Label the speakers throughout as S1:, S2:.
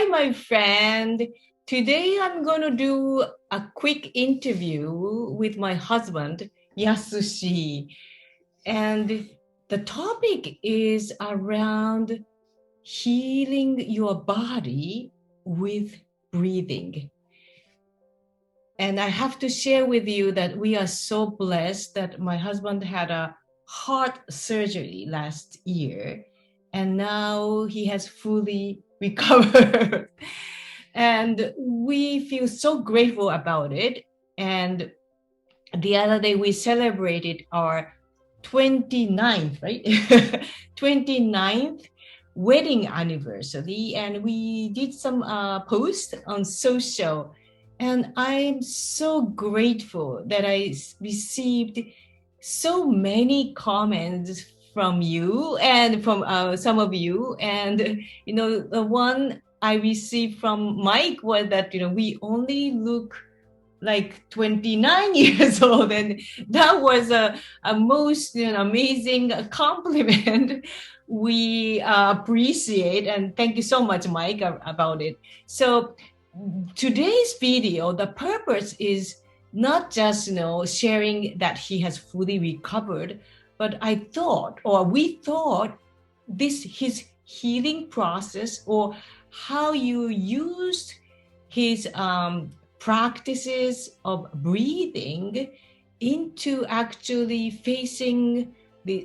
S1: Hi, my friend. Today I'm going to do a quick interview with my husband, Yasushi. And the topic is around healing your body with breathing. And I have to share with you that we are so blessed that my husband had a heart surgery last year, and now he has fully recovered. And we feel so grateful about it. And the other day we celebrated our 29th, right? 29th wedding anniversary, and we did some posts on social, and I'm so grateful that I received so many comments from you and from some of you. And the one I received from Mike was that we only look like 29 years old, and that was a most amazing compliment. We appreciate, and thank you so much, Mike, about it. So today's video, the purpose is not just sharing that he has fully recovered, but we thought this his healing process, or how you used his practices of breathing into actually facing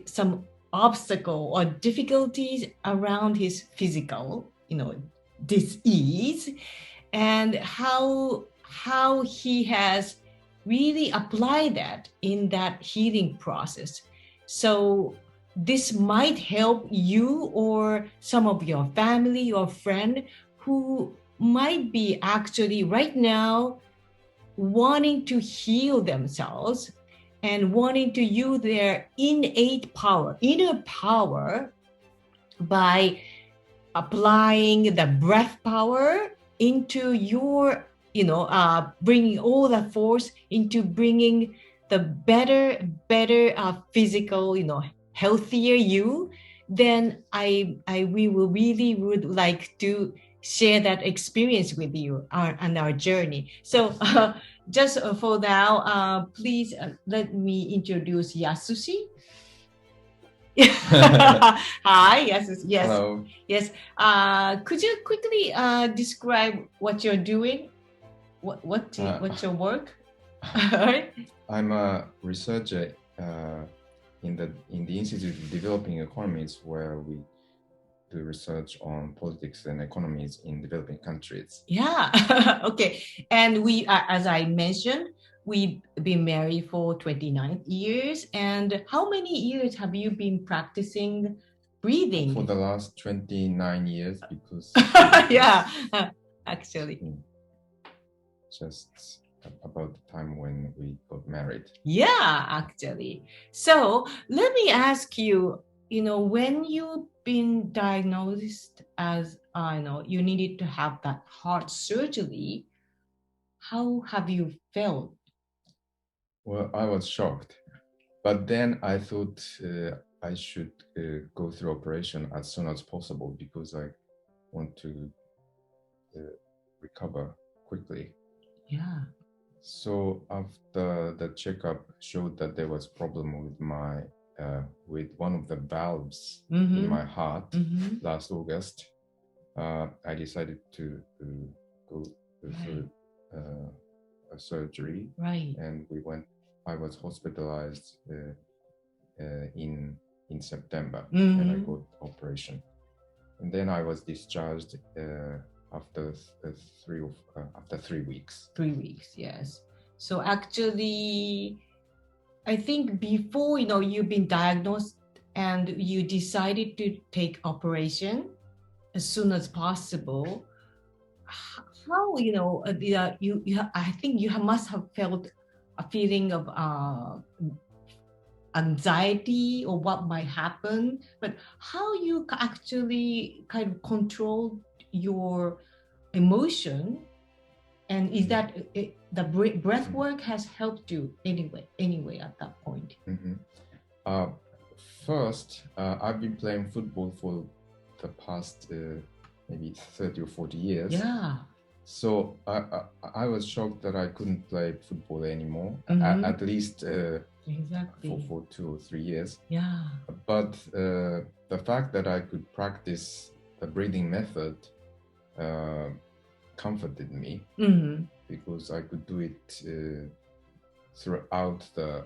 S1: some obstacle or difficulties around his physical disease, and how he has really applied that in that healing process. So this might help you or some of your family or friend who might be actually right now wanting to heal themselves and wanting to use their inner power by applying the breath power into your, bringing all the force into bringing the better physical, healthier you. Then we will really would like to share that experience with you on our journey. So just for now, please let me introduce Yasushi. Hi, yes.
S2: Hello.
S1: Yes. Could you quickly describe what you're doing? What's your work?
S2: I'm a researcher in the Institute of Developing Economies, where we do research on politics and economies in developing countries.
S1: Yeah. Okay. And we, as I mentioned, we've been married for 29 years. And how many years have you been practicing breathing?
S2: For the last 29 years, because
S1: yeah, actually.
S2: Just about the time when we got married.
S1: Yeah, actually. So let me ask you, when you've been diagnosed as, you needed to have that heart surgery, how have you felt?
S2: Well, I was shocked, but then I thought I should go through operation as soon as possible, because I want to recover quickly.
S1: Yeah.
S2: So after the checkup showed that there was problem with my with one of the valves in my heart last August, I decided to go through a surgery.
S1: Right.
S2: And I was hospitalized in September, and I got operation. And then I was discharged after 3 weeks.
S1: 3 weeks, yes. So actually, I think before you've been diagnosed and you decided to take operation as soon as possible, how I think you must have felt a feeling of anxiety or what might happen, but how you actually kind of control your emotion, and is that the breath work has helped you anyway at that point?
S2: First, I've been playing football for the past maybe 30 or 40 years.
S1: Yeah.
S2: So I was shocked that I couldn't play football anymore, at least
S1: exactly.
S2: for 2 or 3 years.
S1: Yeah.
S2: But the fact that I could practice the breathing method comforted me, because I could do it throughout the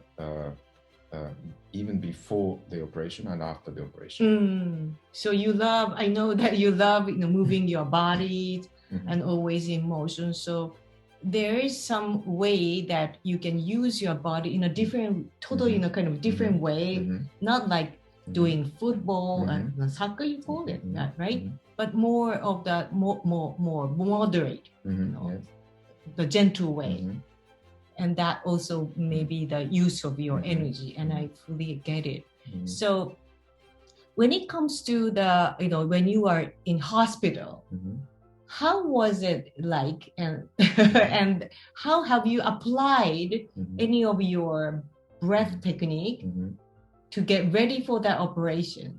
S2: even before the operation and after the operation.
S1: So you love, I know that you love moving your body and always in motion. So there is some way that you can use your body in a different, totally in a kind of different way, not like doing football and soccer, you call it that, right? But more of the more moderate, yes. The gentle way. And that also may be the use of your energy, and I fully get it. So when it comes to the, when you are in hospital, how was it like, and and how have you applied any of your breath technique to get ready for that operation?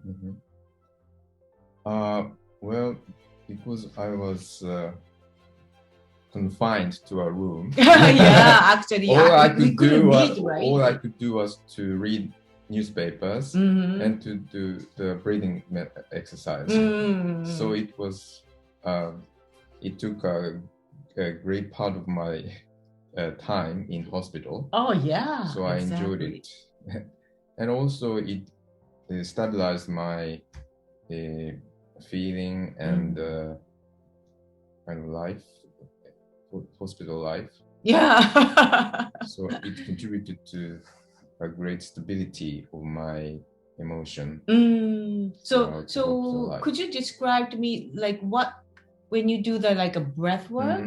S2: Well, because I was confined to a room.
S1: Yeah, actually,
S2: all I could do was to read newspapers and to do the breathing exercise. So it was, it took a great part of my time in hospital.
S1: Oh yeah.
S2: So I enjoyed it, and also it stabilized my feeling and kind of life. Hospital life.
S1: Yeah.
S2: So it contributed to a great stability of my emotion.
S1: So could you describe to me like what, when you do the like a breath work,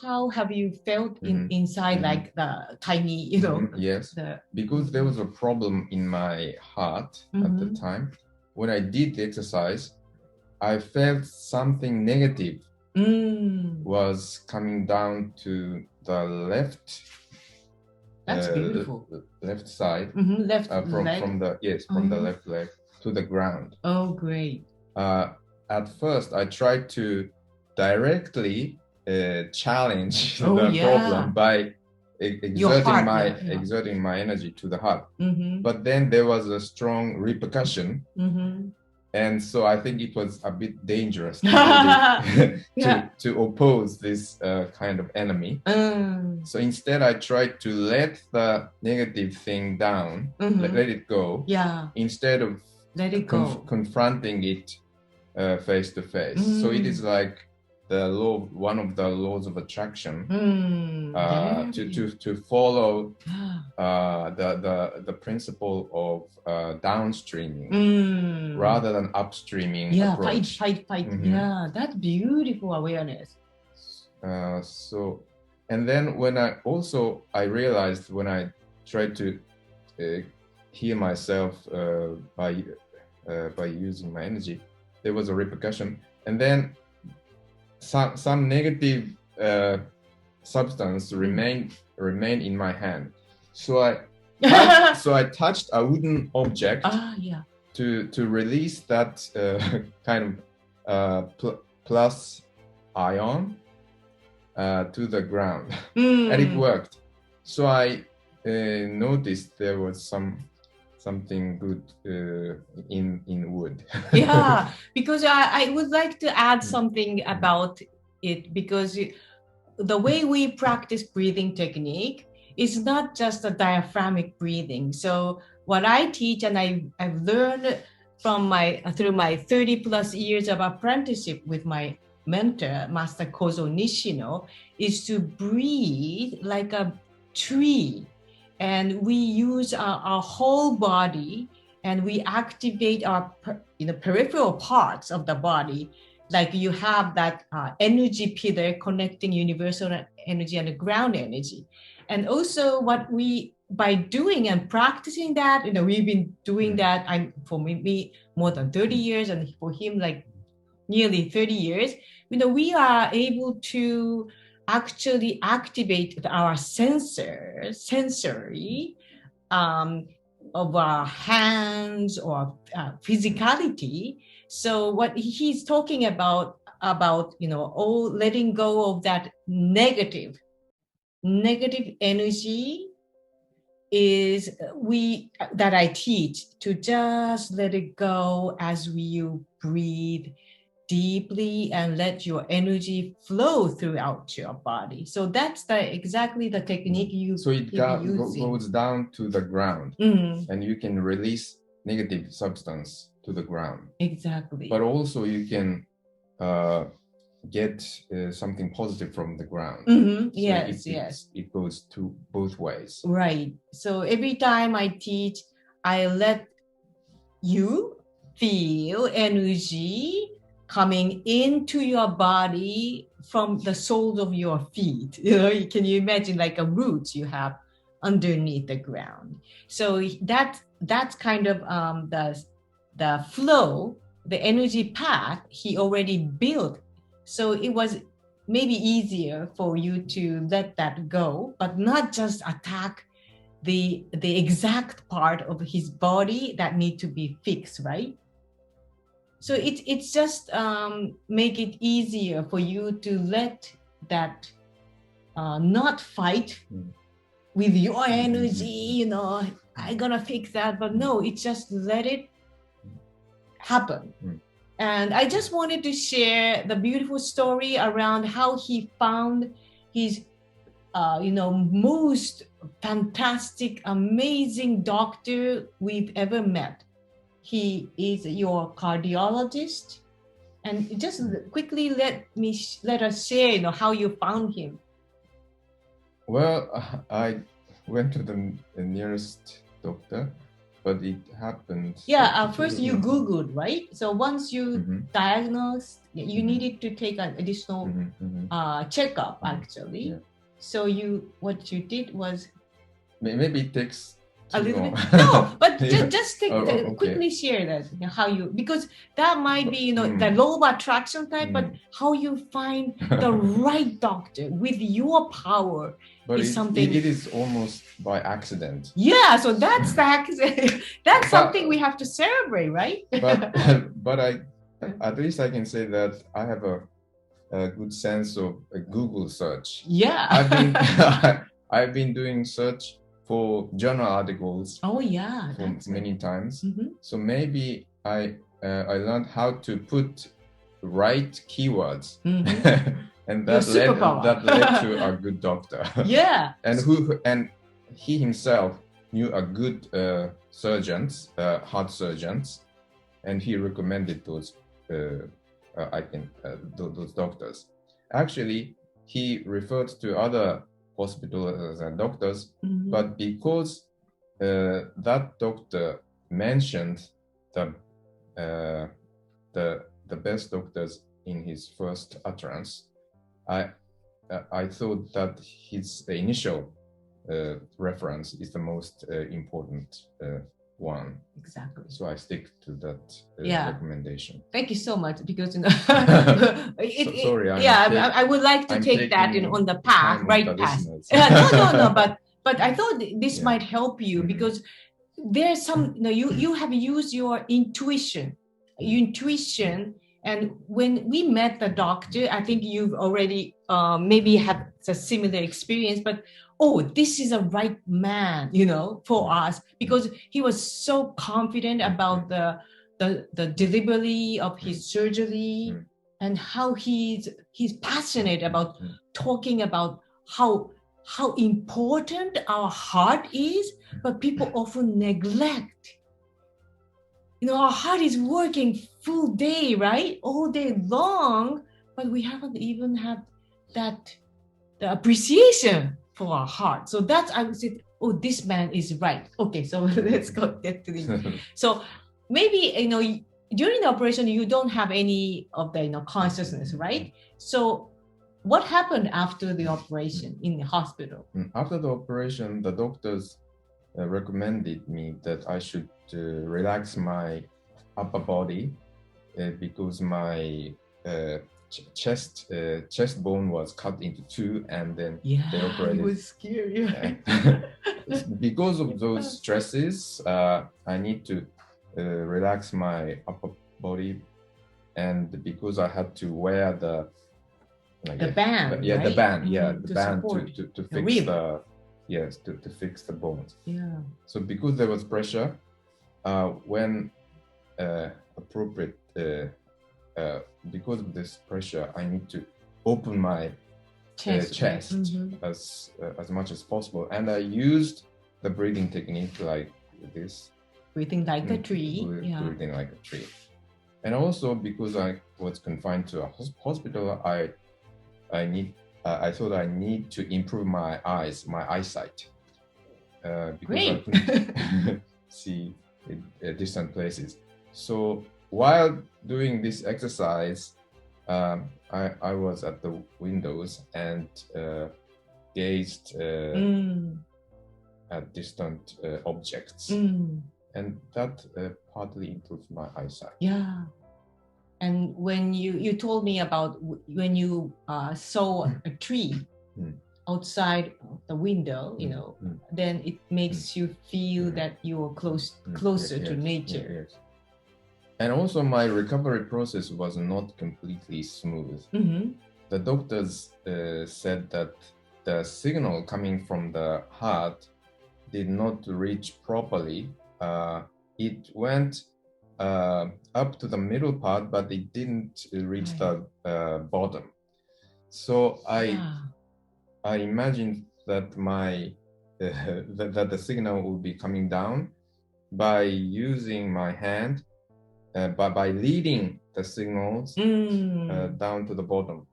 S1: how have you felt inside like the tiny,
S2: Yes, because there was a problem in my heart at the time. When I did the exercise, I felt something negative was coming down to the left.
S1: That's beautiful.
S2: Left side.
S1: Left leg.
S2: From the left leg to the ground.
S1: Oh, great.
S2: At first, I tried to directly challenge the problem by exerting my energy to the heart. But then there was a strong repercussion. And so I think it was a bit dangerous to oppose this kind of enemy. So instead, I tried to let the negative thing down, let it go, instead of confronting it face to face. So it is like the law, one of the laws of attraction, to follow the principle of downstreaming rather than upstreaming approach.
S1: Fight. Yeah, that's beautiful awareness.
S2: So, and then when I realized when I tried to heal myself by using my energy, there was a repercussion, and then some negative substance remained in my hand. So I touched a wooden object to release that kind of plus ion to the ground, and it worked. So I noticed there was something good in wood.
S1: Yeah, because I would like to add something about it, because the way we practice breathing technique is not just a diaphragmic breathing. So what I teach, and I've learned from through my 30 plus years of apprenticeship with my mentor, Master Kozo Nishino, is to breathe like a tree. And we use our whole body, and we activate our peripheral parts of the body. Like you have that energy pillar connecting universal energy and the ground energy. And also by doing and practicing that, we've been doing that, for me more than 30 years, and for him like nearly 30 years, we are able to actually activate our sensory of our hands or physicality So what he's talking about letting go of that negative energy is that I teach, to just let it go as you breathe deeply and let your energy flow throughout your body. So that's exactly the technique
S2: so it goes down to the ground, and you can release negative substance to the ground.
S1: Exactly.
S2: But also you can get something positive from the ground.
S1: So
S2: yes. It goes to both ways.
S1: Right. So every time I teach, I let you feel energy coming into your body from the soles of your feet. Can you imagine like a roots you have underneath the ground? So that's kind of the flow, the energy path he already built. So it was maybe easier for you to let that go, but not just attack the exact part of his body that need to be fixed, right? So it's just make it easier for you to let that not fight with your energy, I'm gonna fix that, but no, it's just let it happen. And I just wanted to share the beautiful story around how he found his most fantastic, amazing doctor we've ever met. He is your cardiologist. And just quickly let us share, how you found him.
S2: Well, I went to the nearest doctor, but it happened.
S1: Yeah, first you Googled, right? So once you diagnosed, you needed to take an additional checkup, actually. Yeah. So what you did was,
S2: maybe it takes
S1: a little bit. No, but just quickly share that, how you, because that might be the law of attraction type, but how you find the right doctor with your power.
S2: But something it is almost by accident.
S1: Yeah, so that's that's something we have to celebrate, right?
S2: but at least I can say that I have a good sense of a Google search.
S1: Yeah.
S2: I've been doing search for journal articles.
S1: Oh yeah,
S2: for many times. So maybe I learned how to put right keywords, and that led to a good doctor.
S1: Yeah.
S2: And he himself knew a good surgeons, heart surgeons, and he recommended those. Those doctors. Actually, he referred to other hospitals and doctors, but because that doctor mentioned the best doctors in his first utterance, I thought that his initial reference is the most important one.
S1: Exactly.
S2: So I stick to that recommendation.
S1: Thank you so much, because
S2: sorry.
S1: I would like to take that on the path, right path. No, but I thought this might help you, because there's some you have used your intuition, and when we met the doctor, I think you've already maybe had a similar experience, but this is a right man, for us, because he was so confident about the delivery of his surgery, and how he's passionate about talking about how important our heart is, but people often neglect. Our heart is working full day, right? All day long, but we haven't even had the appreciation for our heart. So that's, I would say, this man is right. Okay, so let's get to this. So maybe, during the operation, you don't have any of the, consciousness, right? So what happened after the operation in the hospital?
S2: After the operation, the doctors recommended me that I should relax my upper body because my chest bone was cut into two, and then they operated.
S1: It was scary.
S2: Because of those stresses, I need to relax my upper body and because I had to wear the
S1: band,
S2: right? The band, the band to fix to fix the bones.
S1: Yeah.
S2: So because there was pressure, when appropriate, because of this pressure, I need to open my chest as much as possible, and I used the breathing technique like this.
S1: Breathing like a tree.
S2: Breathing like a tree. And also because I was confined to a hospital, I thought I need to improve my eyesight. Because I couldn't see distant places. So while doing this exercise, I was at the windows and gazed at distant objects. And that partly improved my eyesight.
S1: Yeah. And when you told me about when you saw a tree outside the window, then it makes you feel that you are closer to nature.
S2: Yes. And also my recovery process was not completely smooth. The doctors said that the signal coming from the heart did not reach properly. It went up to the middle part, but it didn't reach the bottom. So I imagined that that the signal will be coming down by using my hand, by leading the signals down to the bottom.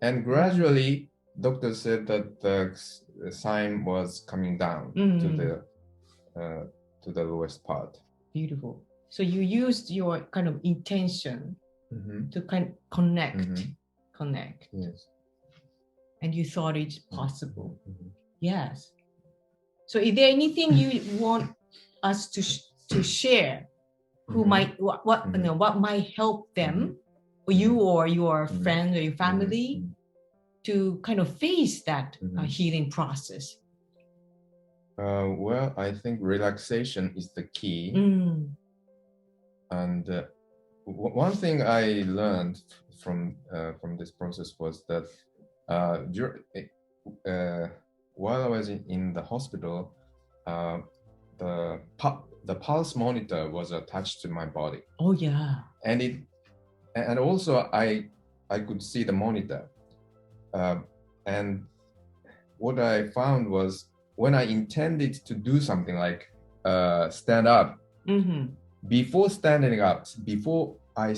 S2: And gradually, doctors said that the sign was coming down to the lowest part.
S1: Beautiful. So you used your kind of intention to kind of connect.
S2: Yes.
S1: And you thought it's possible. Yes. So is there anything you want us to share? Who might what might help them, or you or your friend or your family, to kind of face that healing process?
S2: Well, I think relaxation is the key. And one thing I learned from this process was that while I was in the hospital, the pulse monitor was attached to my body.
S1: Oh yeah.
S2: And also I could see the monitor. And what I found was when I intended to do something like stand up, before standing up, before I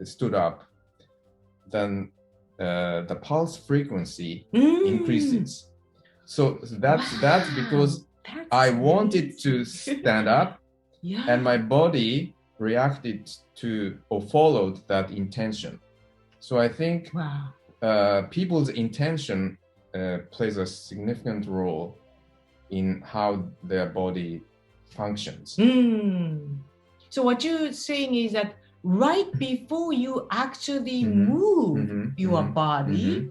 S2: stood up, then the pulse frequency increases. So that's because I wanted to stand up, and my body reacted to or followed that intention. So I think people's intention plays a significant role in how their body functions.
S1: So what you're saying is that right before you actually move your body,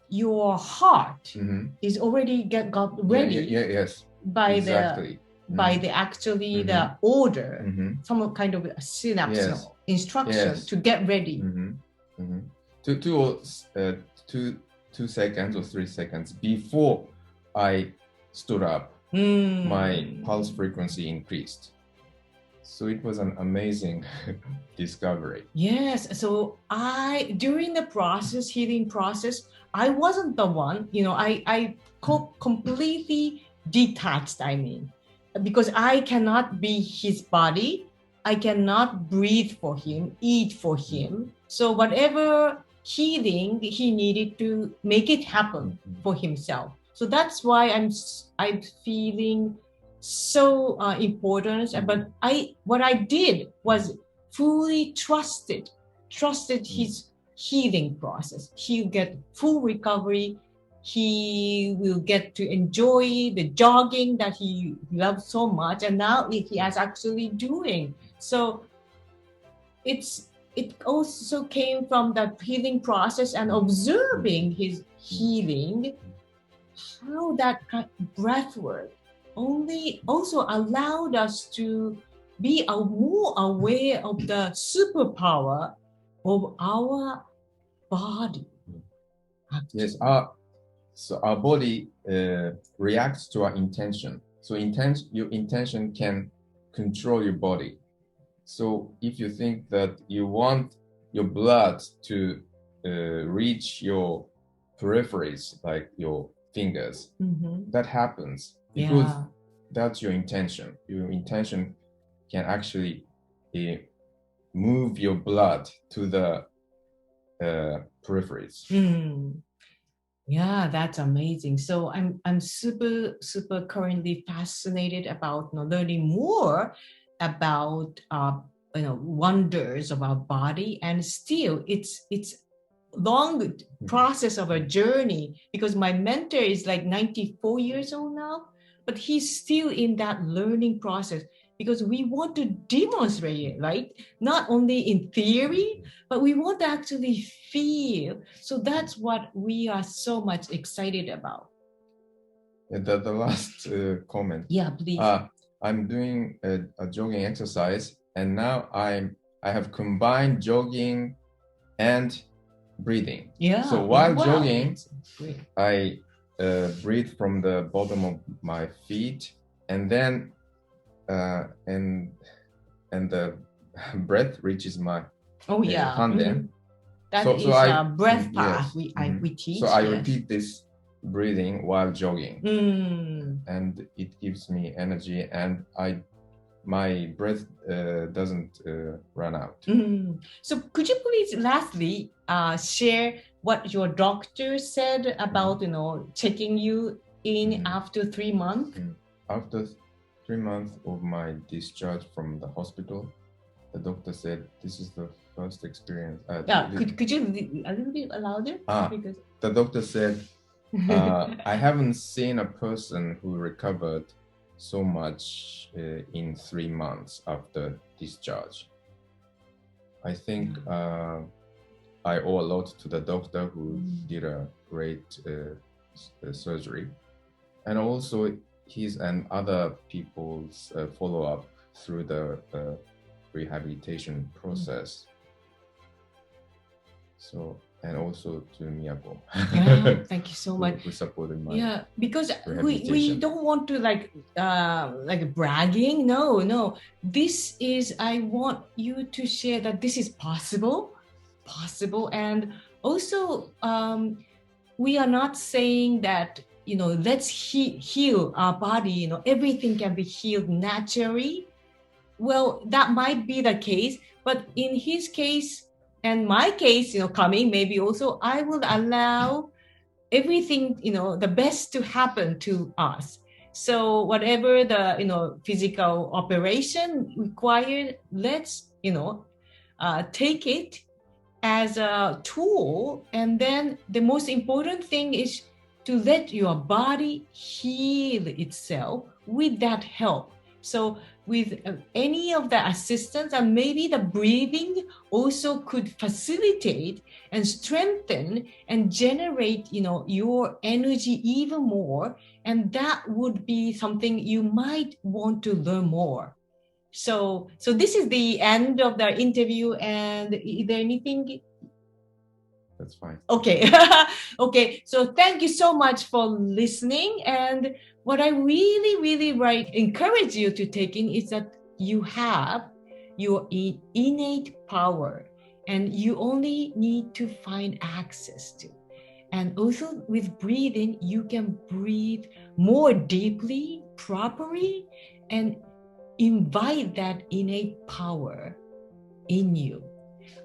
S1: your heart is already got ready.
S2: Yes.
S1: By
S2: exactly.
S1: the actually the order, some kind of a synapse instruction to get ready.
S2: 2 seconds or 3 seconds before I stood up, my pulse frequency increased. So it was an amazing discovery.
S1: Yes. So during the healing process, I wasn't the one, I completely detached, because I cannot be his body. I cannot breathe for him, eat for him. So whatever healing he needed to make it happen for himself. So that's why I'm feeling so important. But what I did was fully trusted his healing process. He'll get full recovery. He will get to enjoy the jogging that he loves so much, and now he is actually doing. So it also came from the healing process and observing his healing, how that breath work also allowed us to be more aware of the superpower of our body.
S2: Yes, so our body reacts to our intention. So your intention can control your body. So if you think that you want your blood to reach your peripheries, like your fingers, that happens because that's your intention. Your intention can actually move your blood to the peripheries.
S1: Yeah, that's amazing. So I'm super currently fascinated about learning more about wonders of our body, and still it's long process of a journey, because my mentor is like 94 years old now, but he's still in that learning process, because we want to demonstrate it, right? Not only in theory, but we want to actually feel. So that's what we are so much excited about.
S2: The last comment.
S1: Yeah, please.
S2: I'm doing a jogging exercise, and now I have combined jogging and breathing.
S1: Yeah.
S2: So while jogging, I breathe from the bottom of my feet, and then and the breath reaches my handen.
S1: That is a breath path.
S2: Yes.
S1: We teach.
S2: So I repeat this breathing while jogging, and it gives me energy, and my breath doesn't run out.
S1: So could you please lastly share what your doctor said about checking you in after 3 months?
S2: After 3 months of my discharge from the hospital, the doctor said this is the first experience.
S1: Could you a little bit louder?
S2: Because the doctor said I haven't seen a person who recovered so much in 3 months after discharge. I think I owe a lot to the doctor who did a great surgery, and also his and other people's follow-up through the rehabilitation process. So, and also to Miyako.
S1: Yeah, thank you so much.
S2: Who supported my
S1: because we don't want to like bragging. No. This is, I want you to share that this is possible, and also we are not saying that let's heal our body. Everything can be healed naturally. Well, that might be the case, but in his case and my case, coming, maybe also I will allow everything, the best to happen to us. So whatever the, physical operation required, let's, take it as a tool. And then the most important thing is to let your body heal itself with that help. So with any of the assistance, and maybe the breathing also could facilitate and strengthen and generate, your energy even more. And that would be something you might want to learn more. So this is the end of the interview. And is there anything?
S2: That's fine.
S1: Okay. Okay. So thank you so much for listening. And what I really encourage you to take in is that you have your innate power, and you only need to find access to. And also with breathing, you can breathe more deeply, properly, and invite that innate power in you.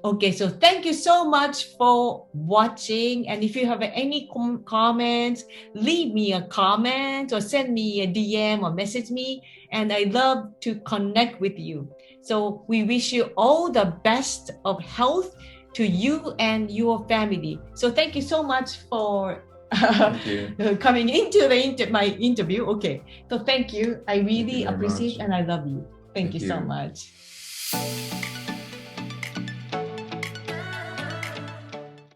S1: Okay, so thank you so much for watching. And if you have any comments, leave me a comment or send me a DM or message me. And I love to connect with you. So we wish you all the best of health to you and your family. So thank you so much for coming into my interview. Okay, so thank you. I really appreciate and I love you. Thank you so much.